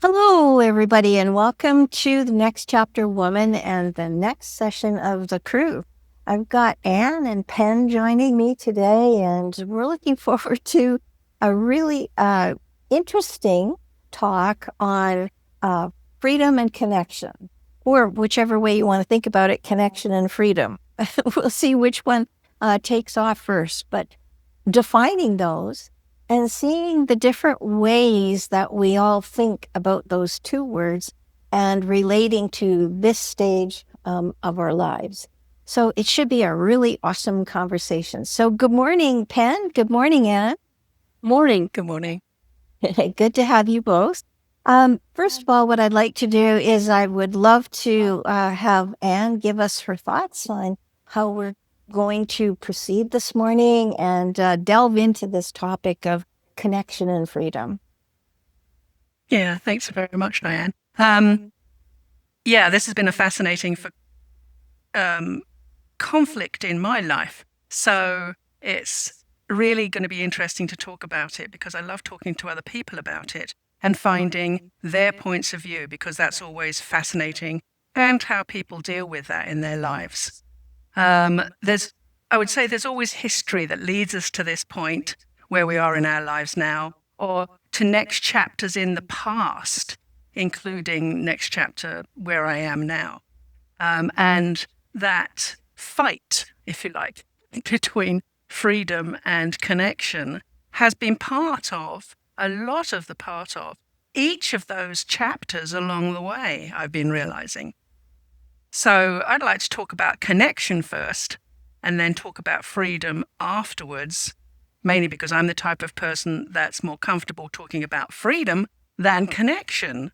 Hello, everybody, and welcome to the Next Chapter Woman and the next session of the crew. I've got Anne and Penn joining me today, and we're looking forward to a really interesting talk on freedom and connection, or whichever way you want to think about it, connection and freedom. We'll see which one takes off first, but defining those and seeing the different ways that we all think about those two words and relating to this stage of our lives. So it should be a really awesome conversation. So good morning, Penn. Good morning, Anne. Morning. Good morning. Good to have you both. First of all, what I'd like to do is I would love to have Anne give us her thoughts on how we're going to proceed this morning and delve into this topic of connection and freedom. Yeah, thanks very much, Diane. This has been a fascinating conflict in my life. So it's really going to be interesting to talk about it because I love talking to other people about it and finding their points of view, because that's always fascinating, and how people deal with that in their lives. I would say there's always history that leads us to this point where we are in our lives now, or to next chapters in the past, including next chapter where I am now. And that fight, if you like, between freedom and connection has been a lot of each of those chapters along the way, I've been realizing. So I'd like to talk about connection first and then talk about freedom afterwards, mainly because I'm the type of person that's more comfortable talking about freedom than connection.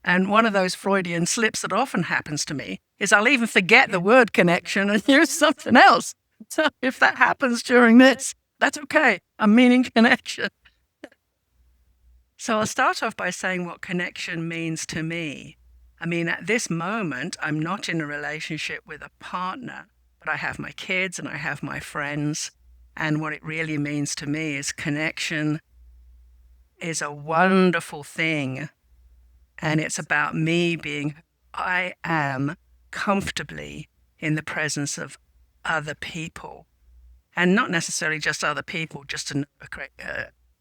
And one of those Freudian slips that often happens to me is I'll even forget the word connection and use something else. So if that happens during this, that's okay. I'm meaning connection. So I'll start off by saying what connection means to me. I mean, at this moment, I'm not in a relationship with a partner, but I have my kids and I have my friends. And what it really means to me is connection is a wonderful thing. And it's about me being who I am comfortably in the presence of other people. And not necessarily just other people, just to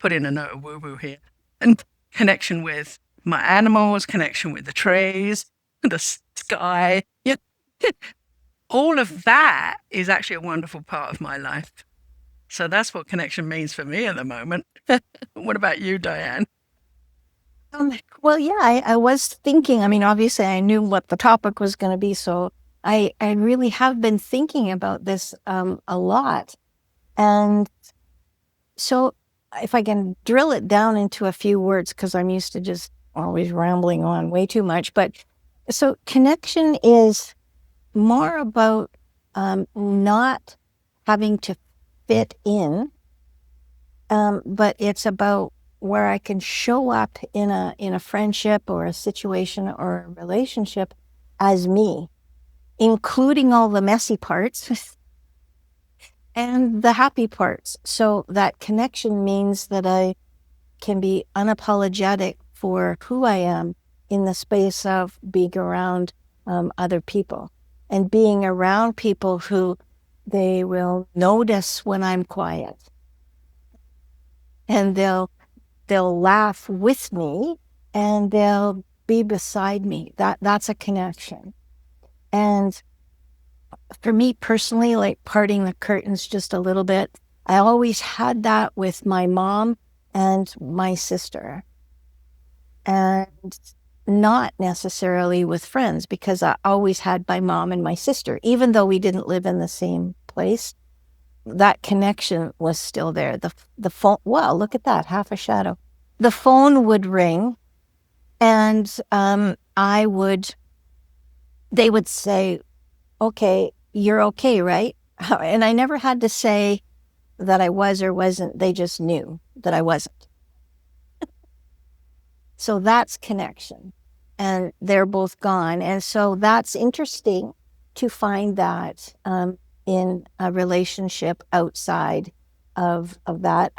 put in a note of woo-woo here. And connection with my animals, connection with the trees, the sky. Yeah. All of that is actually a wonderful part of my life. So that's what connection means for me at the moment. What about you, Diane? I was thinking, I mean, obviously I knew what the topic was going to be, so I really have been thinking about this a lot. And so if I can drill it down into a few words, because I'm used to just always rambling on way too much. But so connection is more about not having to fit in, but it's about where I can show up in a friendship or a situation or a relationship as me, including all the messy parts and the happy parts. So that connection means that I can be unapologetic for who I am in the space of being around other people and being around people who they will notice when I'm quiet, and they'll laugh with me and they'll be beside me. That's a connection. And for me personally, like parting the curtains just a little bit, I always had that with my mom and my sister, and not necessarily with friends, because I always had my mom and my sister, even though we didn't live in the same place. That connection was still there. The phone, wow, look at that, half a shadow. The phone would ring, and they would say, okay, you're okay, right? And I never had to say that I was or wasn't. They just knew that I wasn't. So that's connection. And they're both gone. And so that's interesting to find that in a relationship outside of that.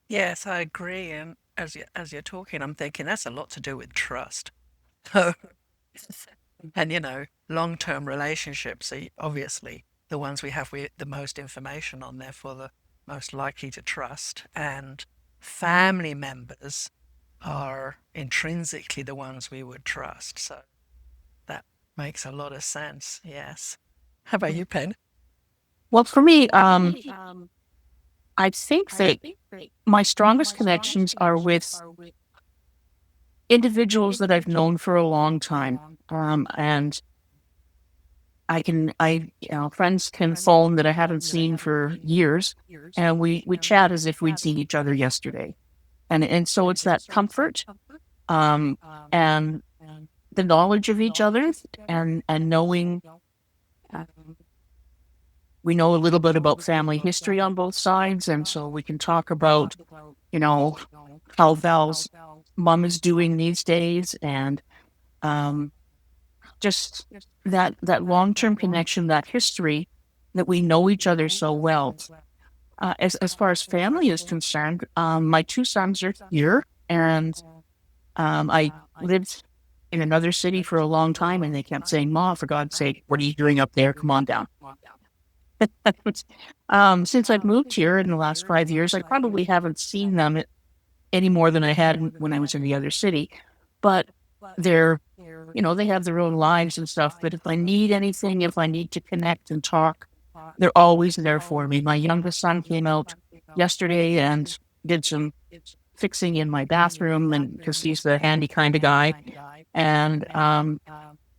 Yes, I agree. And as you're talking, I'm thinking that's a lot to do with trust. So, and long-term relationships are obviously the ones we have the most information on, therefore the most likely to trust. And family members are intrinsically the ones we would trust. So that makes a lot of sense. Yes. How about you, Penn? Well, for me, I think that my strongest connections are with individuals that I've known for a long time. And friends can phone that I haven't seen for years, and we chat as if we'd seen each other yesterday. And so it's that comfort, um, and the knowledge of each other, and knowing we know a little bit about family history on both sides, and so we can talk about, you know, how Val's mom is doing these days, and um, just that long term connection, that history, that we know each other so well. As far as family is concerned, my two sons are here, and I lived in another city for a long time, and they kept saying, "Ma, for God's sake, what are you doing up there? Come on down." Since I've moved here in the last 5 years, I probably haven't seen them any more than I had when I was in the other city. But they're, they have their own lives and stuff. But if I need anything, if I need to connect and talk, they're always there for me. My youngest son came out yesterday and did some fixing in my bathroom, and because he's the handy kind of guy. And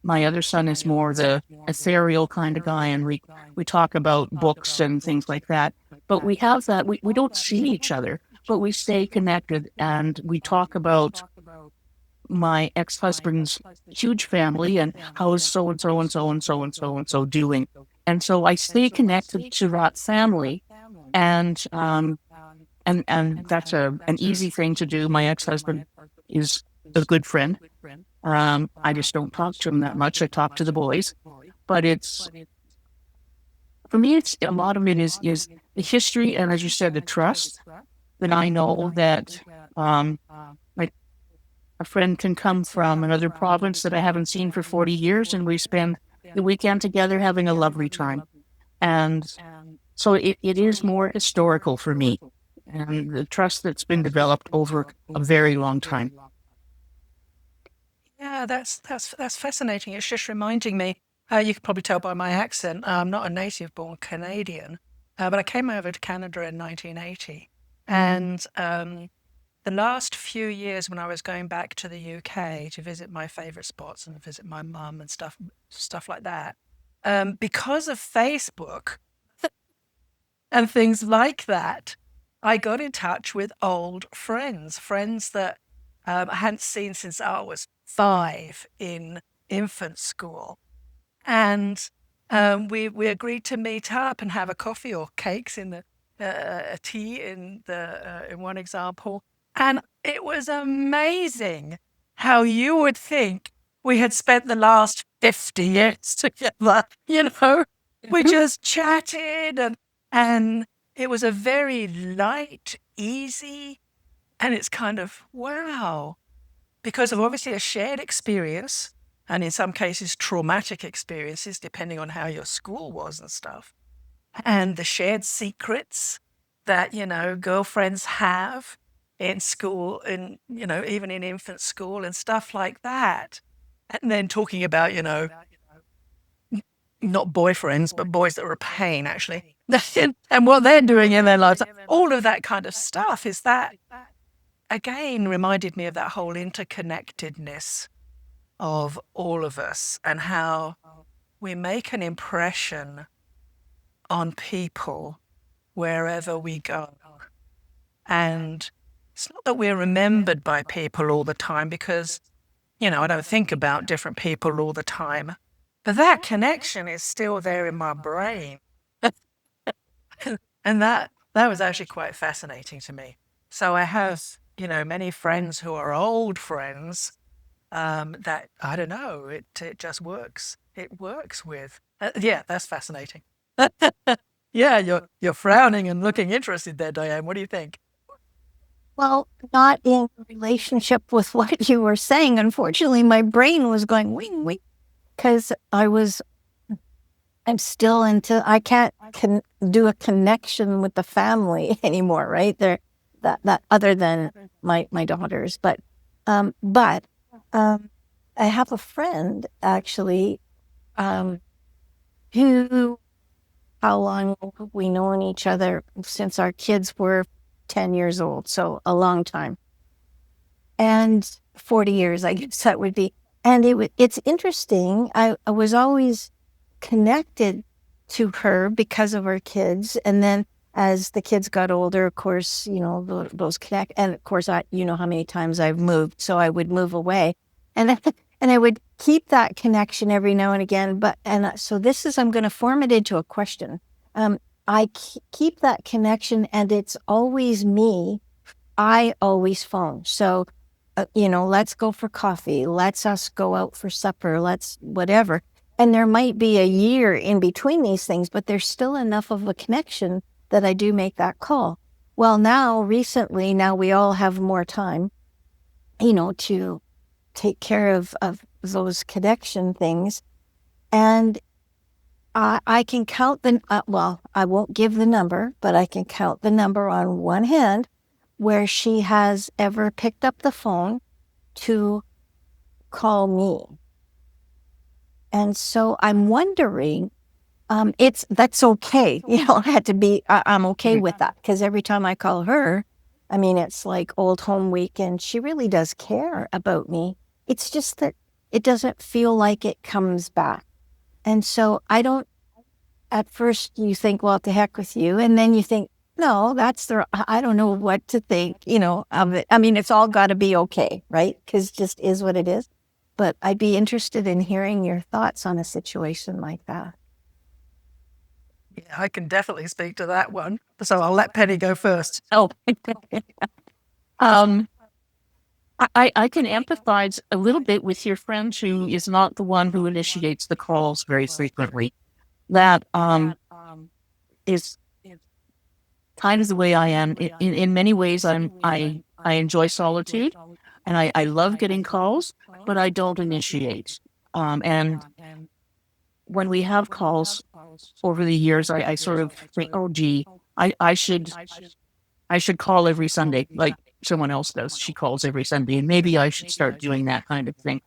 my other son is more the ethereal kind of guy, and we talk about books and things like that. But we have that we don't see each other, but we stay connected, and we talk about my ex-husband's huge family and how is so and so and so and so and so and so doing. And so I stay connected to that family, and that's an easy thing to do. My ex-husband is a good friend. I just don't talk to him that much. I talk to the boys, but it's for me. It's a lot of it is the history, and as you said, the trust that I know that my a friend can come from another province that I haven't seen for 40 years, and we spend the weekend together having a lovely time. And so it is more historical for me, and the trust that's been developed over a very long time. Yeah, that's fascinating. It's just reminding me. You can probably tell by my accent, I'm not a native-born Canadian, but I came over to Canada in 1980, and the last few years when I was going back to the UK to visit my favorite spots and visit my mum and stuff like that, because of Facebook and things like that, I got in touch with old friends that I hadn't seen since I was 5 in infant school. And we agreed to meet up and have a coffee or cakes in the a tea in one example. And it was amazing how you would think we had spent the last 50 years together. We just chatted, and it was a very light, easy, and it's kind of wow, because of obviously a shared experience, and in some cases traumatic experiences, depending on how your school was and stuff, and the shared secrets that girlfriends have in school, and even in infant school and stuff like that, and then talking about not boyfriends, but boys that were a pain, actually, and what they're doing in their lives. All of that kind of stuff is that, again, reminded me of that whole interconnectedness of all of us and how we make an impression on people wherever we go. And it's not that we're remembered by people all the time because, I don't think about different people all the time, but that connection is still there in my brain. And that was actually quite fascinating to me. So I have, many friends who are old friends, that I don't know, it just works. It works with. Yeah, that's fascinating. Yeah, you're frowning and looking interested there, Diane. What do you think? Well, not in relationship with what you were saying. Unfortunately, my brain was going wing, wing, because I'm still I can't do a connection with the family anymore, right? That other than my daughters, but I have a friend actually, who, how long have we known each other? Since our kids were 10 years old, so a long time. And 40 years, I guess that would be. And it's interesting. I was always connected to her because of our kids. And then as the kids got older, of course, those connect. And of course, you know how many times I've moved. So I would move away. And and I would keep that connection every now and again. So I'm going to form it into a question. I keep that connection, and it's always me. I always phone. So, let's go for coffee. Let's us go out for supper. Let's whatever. And there might be a year in between these things, but there's still enough of a connection that I do make that call. Well, now we all have more time, to take care of those connection things. And I can count I won't give the number, but I can count the number on one hand where she has ever picked up the phone to call me. And so I'm wondering, that's okay. I'm okay with that, because every time I call her, I mean, it's like old home week, and she really does care about me. It's just that it doesn't feel like it comes back. And so at first you think, well, to heck with you. And then you think, no, I don't know what to think, of it. I mean, it's all got to be okay, right? Because it just is what it is. But I'd be interested in hearing your thoughts on a situation like that. Yeah, I can definitely speak to that one. So I'll let Penny go first. Oh, um, I can empathize a little bit with your friend who is not the one who initiates the calls very frequently. That is kind of the way I am. In many ways, I enjoy solitude, and I love getting calls, but I don't initiate. And when we have calls over the years, I sort of think, oh, gee, I should call every Sunday, like someone else does. She calls every Sunday, and maybe I should start doing that kind of thing.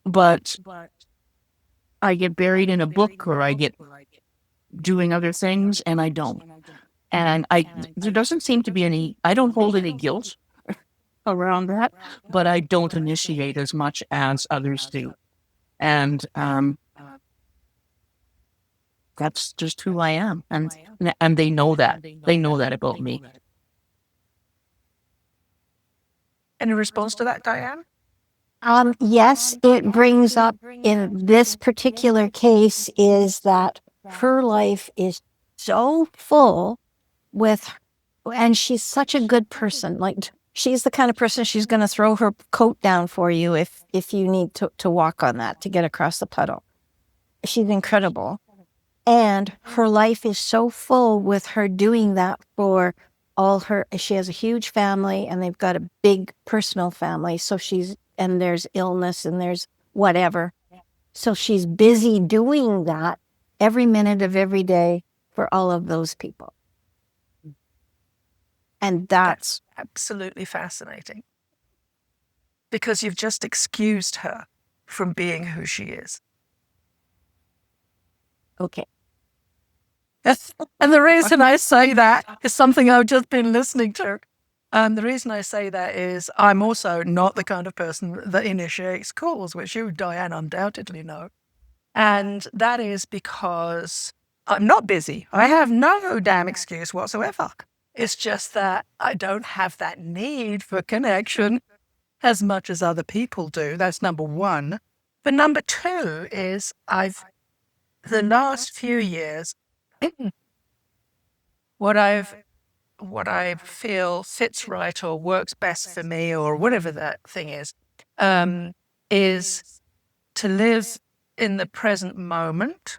But I get buried in a book, or I get doing other things, and I don't. And there doesn't seem to be I don't hold any guilt around that, but I don't initiate as much as others do. And that's just who I am. And they know that. They know that about me. Any response to that, Diane? Yes, it brings up in this particular case is that her life is so full and she's such a good person. Like, she's the kind of person, she's going to throw her coat down for you if you need to walk on that to get across the puddle. She's incredible. And her life is so full with her doing that for she has a huge family, and they've got a big personal family. So and there's illness and there's whatever. So she's busy doing that every minute of every day for all of those people. And that's absolutely fascinating, because you've just excused her from being who she is. okay. And the reason I say that is something I've just been listening to. The reason I say that is I'm also not the kind of person that initiates calls, which you, Diane, undoubtedly know. And that is because I'm not busy. I have no damn excuse whatsoever. It's just that I don't have that need for connection as much as other people do. That's number one. But number two is the last few years, what I feel fits right or works best for me, or whatever that thing is to live in the present moment.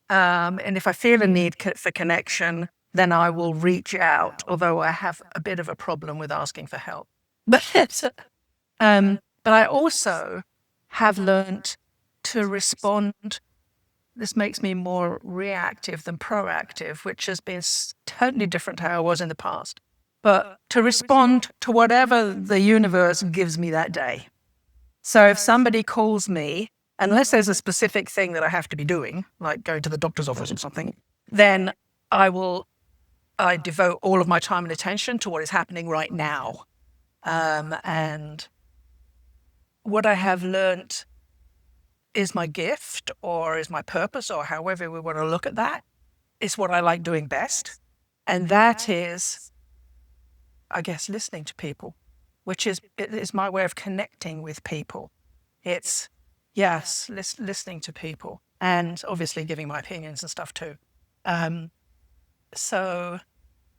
And if I feel a need for connection, then I will reach out, although I have a bit of a problem with asking for help. But I also have learned to respond. This makes me more reactive than proactive, which has been totally different to how I was in the past. But to respond to whatever the universe gives me that day. So if somebody calls me, unless there's a specific thing that I have to be doing, like going to the doctor's office or something, then I devote all of my time and attention to what is happening right now. And what I have learned is my gift or is my purpose, or however we want to look at that, is what I like doing best. And that is, I guess, listening to people, which is my way of connecting with people. It's, yes, listening to people and obviously giving my opinions and stuff too. So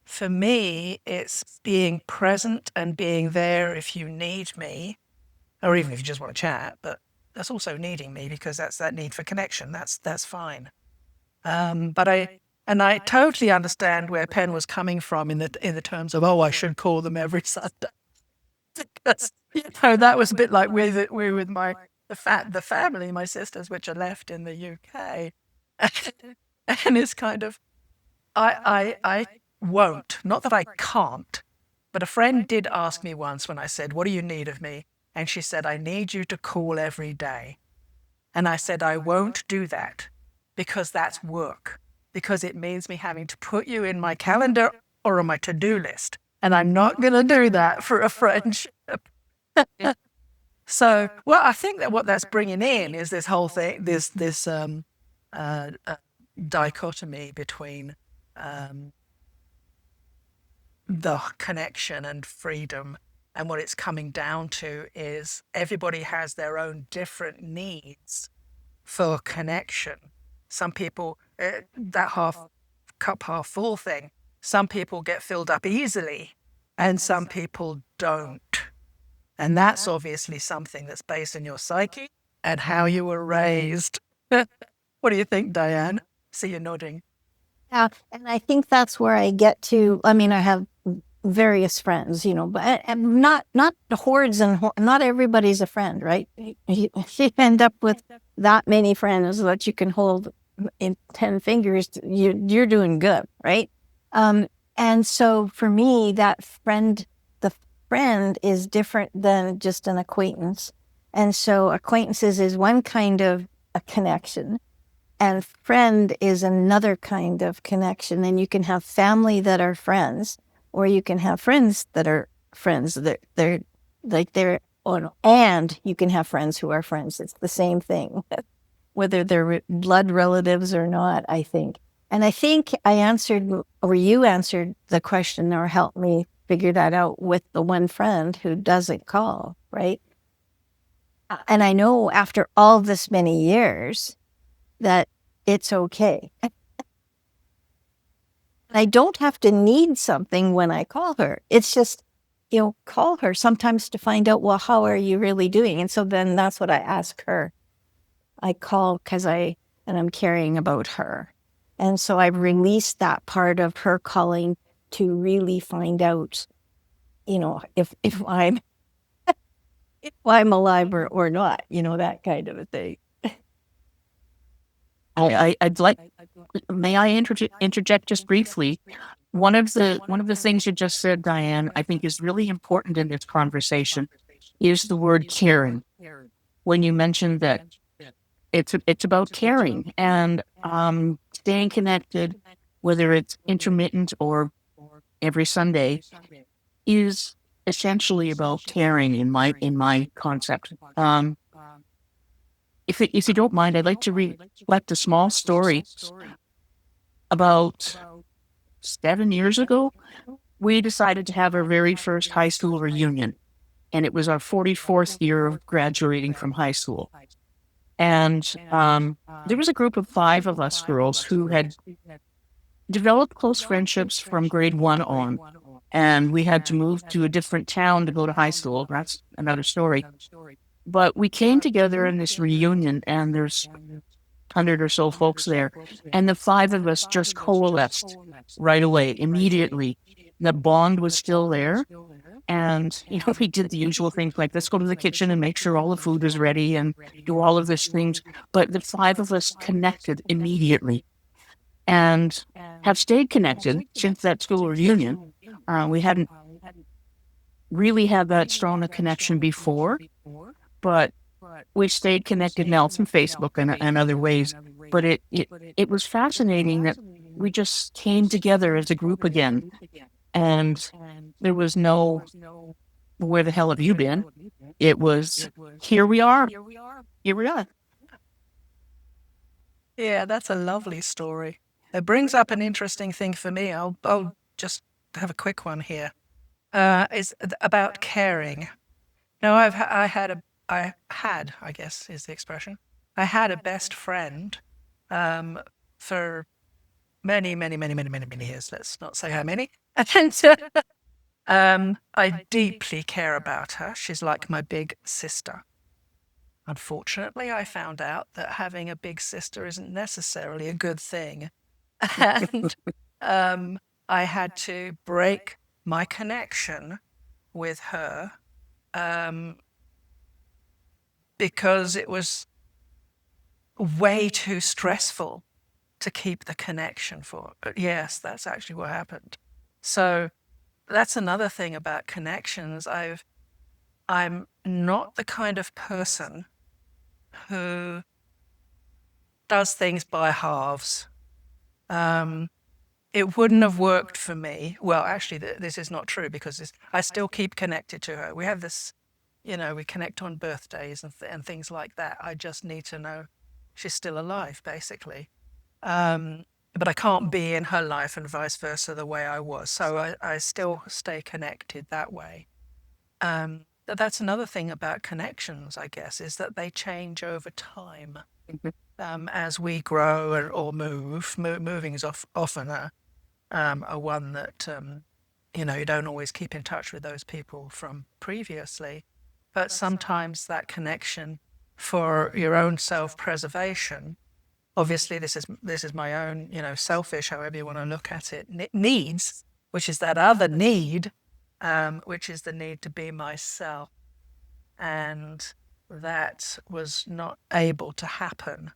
for me, it's being present and being there if you need me, or even if you just want to chat, but that's also needing me because that's that need for connection. That's fine. But I totally understand where Penn was coming from in the terms of, oh, I should call them every Sunday. Because, that was a bit like with the family, my sisters, which are left in the UK. And it's kind of, I won't, not that I can't, but a friend did ask me once when I said, what do you need of me? And she said, I need you to call every day. And I said, I won't do that because that's work, because it means me having to put you in my calendar or on my to-do list. And I'm not going to do that for a friendship. So, well, I think that what that's bringing in is this whole thing, this dichotomy between the connection and freedom. And what it's coming down to is everybody has their own different needs for connection. Some people, that cup half full thing, some people get filled up easily and some people don't. And that's obviously something that's based in your psyche and how you were raised. What do you think, Diane? See you nodding. Yeah, and I think that's where I get to. I mean, I have various friends, but and not the hordes and not everybody's a friend, right? You end up with that many friends that you can hold in 10 fingers. You're doing good, right? And so for me, the friend is different than just an acquaintance. And so acquaintances is one kind of a connection. And friend is another kind of connection. And you can have family that are friends, or you can have friends that are friends. And you can have friends who are friends. It's the same thing, whether they're blood relatives or not, I think. And I think I answered, or you answered the question, or helped me figure that out with the one friend who doesn't call, right? And I know after all this many years, that it's okay. I don't have to need something when I call her. It's just, call her sometimes to find out, well, how are you really doing? And so then that's what I ask her. I call because I'm caring about her. And so I've released that part of her calling to really find out, if I'm alive or not, that kind of a thing. I'd like. May I interject just briefly? One of the things you just said, Diane, I think is really important in this conversation, is the word caring. When you mentioned that it's about caring and staying connected, whether it's intermittent or every Sunday, is essentially about caring in my concept. If you don't mind, I'd like to reflect a small story. About 7 years ago, we decided to have our very first high school reunion, and it was our 44th year of graduating from high school. And there was a group of 5 of us girls who had developed close friendships from grade 1 on, and we had to move to a different town to go to high school. That's another story. But we came together in this reunion, and there's 100 or so folks there. And the five of us just coalesced right away, immediately. The bond was still there. And, we did the usual things like let's go to the kitchen and make sure all the food is ready and do all of these things. But the five of us connected immediately and have stayed connected since that school reunion. We hadn't really had that strong a connection before, but we stayed connected now through Facebook and other ways. But it was fascinating that we just came together as a group again. And there was no, where the hell have you been? It was, here we are. Here we are. Yeah, that's a lovely story. It brings up an interesting thing for me. I'll just have a quick one here. Is about caring. Now, I had, I guess is the expression. I had a best friend for many, many, many, many, many, many years. Let's not say how many. And I deeply care about her. She's like my big sister. Unfortunately, I found out that having a big sister isn't necessarily a good thing. And I had to break my connection with her because it was way too stressful to keep the connection for. Yes, that's actually what happened. So that's another thing about connections. I'm not the kind of person who does things by halves. It wouldn't have worked for me. Well, actually, this is not true because I still keep connected to her. We have this, we connect on birthdays and things like that. I just need to know she's still alive, basically. But I can't be in her life and vice versa the way I was. So I still stay connected that way. But that's another thing about connections, I guess, is that they change over time. As we grow or move. Moving is often a one that, you don't always keep in touch with those people from previously. But sometimes that connection for your own self-preservation, obviously this is my own, selfish, however you want to look at it, needs, which is that other need, which is the need to be myself. And that was not able to happen.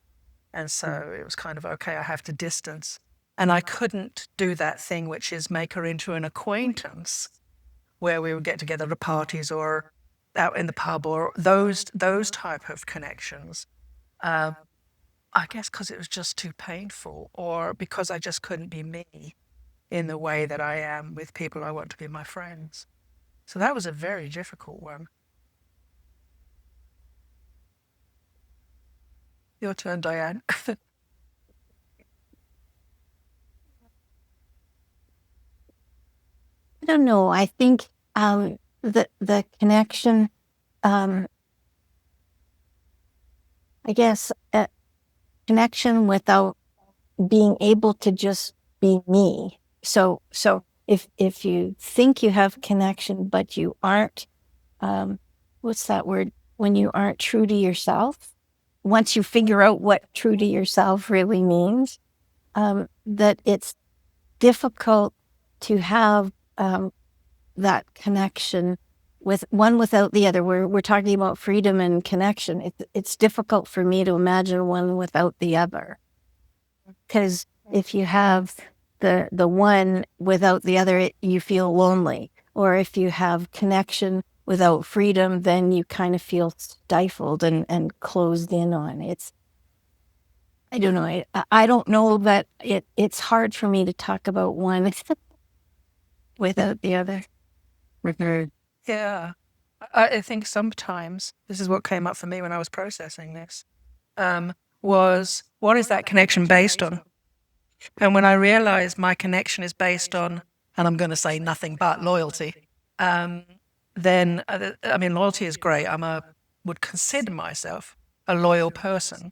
And so it was kind of, okay, I have to distance. And I couldn't do that thing, which is make her into an acquaintance where we would get together at parties or out in the pub or those type of connections. I guess because it was just too painful or because I just couldn't be me in the way that I am with people I want to be my friends. So that was a very difficult one. Your turn, Diane. I don't know. I think the connection, I guess, connection without being able to just be me. So if you think you have connection but you aren't, what's that word? When you aren't true to yourself, once you figure out what true to yourself really means, that it's difficult to have that connection with one without the other. We're talking about freedom and connection. It's difficult for me to imagine one without the other. Because if you have the one without the other, you feel lonely. Or if you have connection without freedom, then you kind of feel stifled and closed in on. I don't know. I don't know that it's hard for me to talk about one without the other. Yeah. I think sometimes, this is what came up for me when I was processing this, was what is that connection based on? And when I realized my connection is based on, and I'm going to say nothing but loyalty, then, loyalty is great. Would consider myself a loyal person.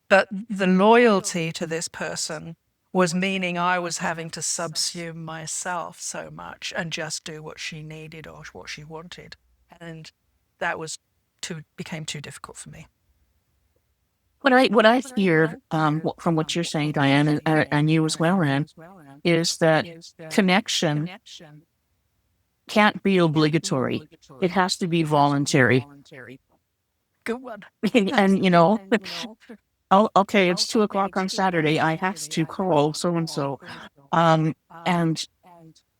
But the loyalty to this person was meaning I was having to subsume myself so much and just do what she needed or what she wanted. And that became too difficult for me. What I hear from what you're saying, Diane, and you as well, Anne, is that connection can't be obligatory. It has to be voluntary. Good one. And oh, okay, it's 2 o'clock on Saturday. I have to call so and so. And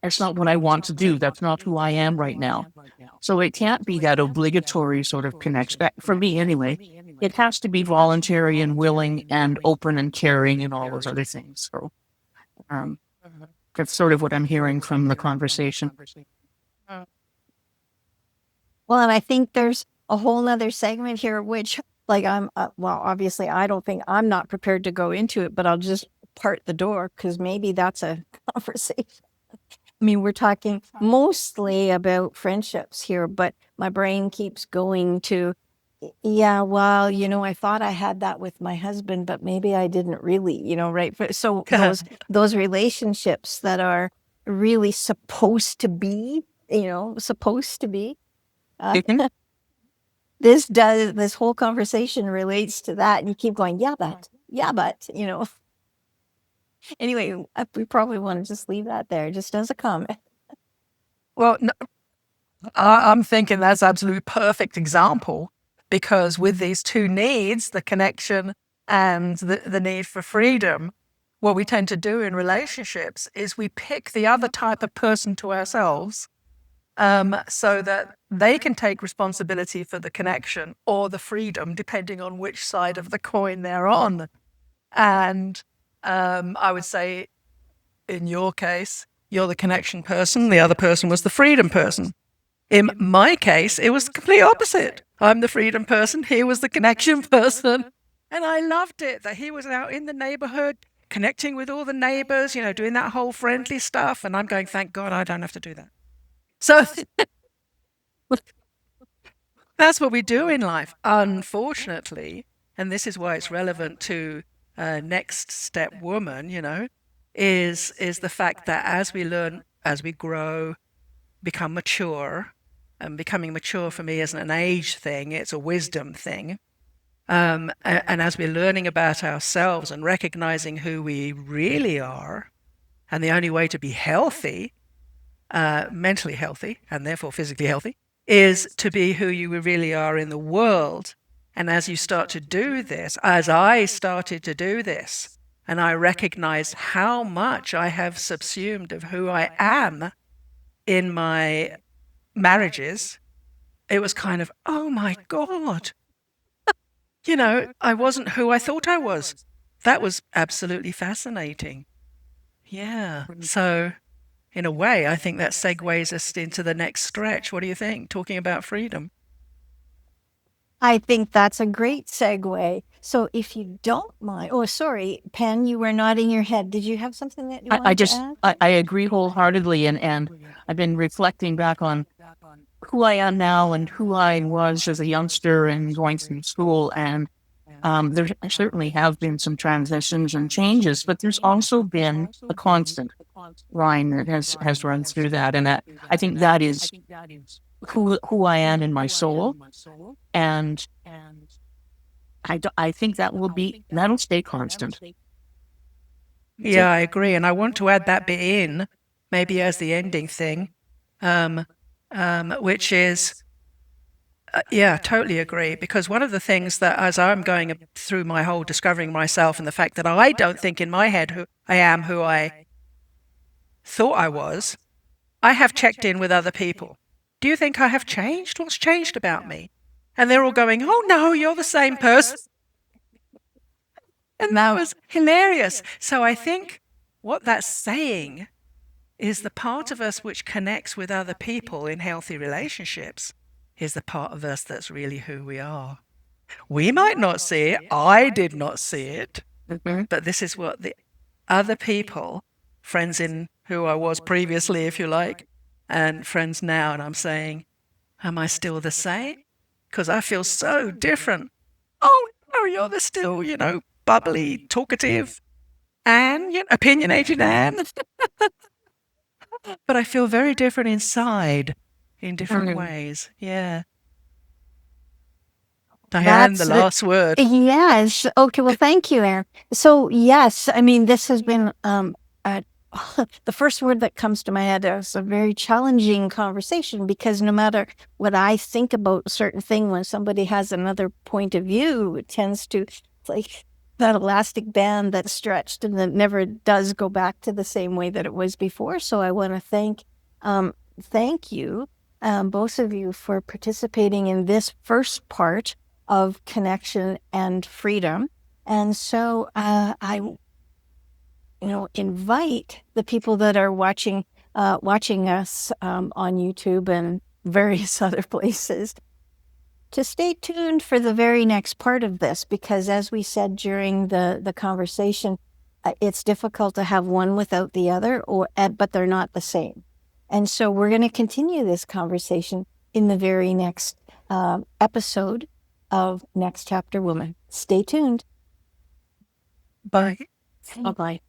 that's not what I want to do. That's not who I am right now. So it can't be that obligatory sort of connection. For me, anyway, it has to be voluntary and willing and open and caring and all those other things. So that's sort of what I'm hearing from the conversation. Well, and I think there's a whole nother segment here, which like well, obviously I'm not prepared to go into it, but I'll just part the door because maybe that's a conversation. I mean, we're talking mostly about friendships here, but my brain keeps going to, yeah, well, I thought I had that with my husband, but maybe I didn't really, right? So those relationships that are really supposed to be, this whole conversation relates to that. And you keep going, yeah, but, anyway, we probably want to just leave that there just as a comment. Well, no, I'm thinking that's absolutely perfect example, because with these two needs, the connection and the need for freedom, what we tend to do in relationships is we pick the other type of person to ourselves, so that they can take responsibility for the connection or the freedom, depending on which side of the coin they're on. And I would say, in your case, you're the connection person, the other person was the freedom person. In my case, it was the complete opposite. I'm the freedom person, he was the connection person. And I loved it that he was out in the neighborhood, connecting with all the neighbors, doing that whole friendly stuff. And I'm going, thank God I don't have to do that. So that's what we do in life, unfortunately. And this is why it's relevant to next step woman, is the fact that as we learn, as we grow, become mature, and becoming mature for me isn't an age thing, it's a wisdom thing. And as we're learning about ourselves and recognizing who we really are, and the only way to be healthy, mentally healthy, and therefore physically healthy, is to be who you really are in the world. And as you start to do this, as I started to do this, and I recognized how much I have subsumed of who I am in my marriages, it was kind of, oh my God, I wasn't who I thought I was. That was absolutely fascinating. Yeah. So in a way, I think that segues us into the next stretch. What do you think? Talking about freedom. I think that's a great segue. So if you don't mind, oh, sorry, Penn, you were nodding your head. Did you have something that you wanted to add? I agree wholeheartedly. And I've been reflecting back on who I am now and who I was as a youngster and going through school. And there certainly have been some transitions and changes, but there's also been a constant line that has run through that. And I think that is who I am in my soul. And I think that'll stay constant. Yeah, I agree. And I want to add that bit in, maybe as the ending thing, which is, yeah, totally agree. Because one of the things that, as I'm going through my whole discovering myself and the fact that I don't think in my head who I am, who I thought I was, I have checked in with other people. Do you think I have changed? What's changed about me? And they're all going, oh no, you're the same person. And that was hilarious. So I think what that's saying is the part of us which connects with other people in healthy relationships is the part of us that's really who we are. We might not see it. I did not see it. But this is what the other people, friends in who I was previously, if you like, and friends now, and I'm saying, am I still the same? Because I feel so different. Oh, no, you're the still, bubbly, talkative, and opinionated Anne. But I feel very different inside in different ways. Yeah. Diane, the That's last word. yes. Okay. Well, thank you, Erin. So yes, I mean, this has been a, the first word that comes to my head is a very challenging conversation, because no matter what I think about a certain thing, when somebody has another point of view, it tends to, it's like that elastic band that's stretched and that never does go back to the same way that it was before. So I want to thank you, both of you, for participating in this first part of connection and freedom. And so I invite the people that are watching us on YouTube and various other places to stay tuned for the very next part of this, because as we said during the conversation, it's difficult to have one without the other, but they're not the same. And so we're going to continue this conversation in the very next episode of Next Chapter Woman. Stay tuned. Bye. Bye-bye.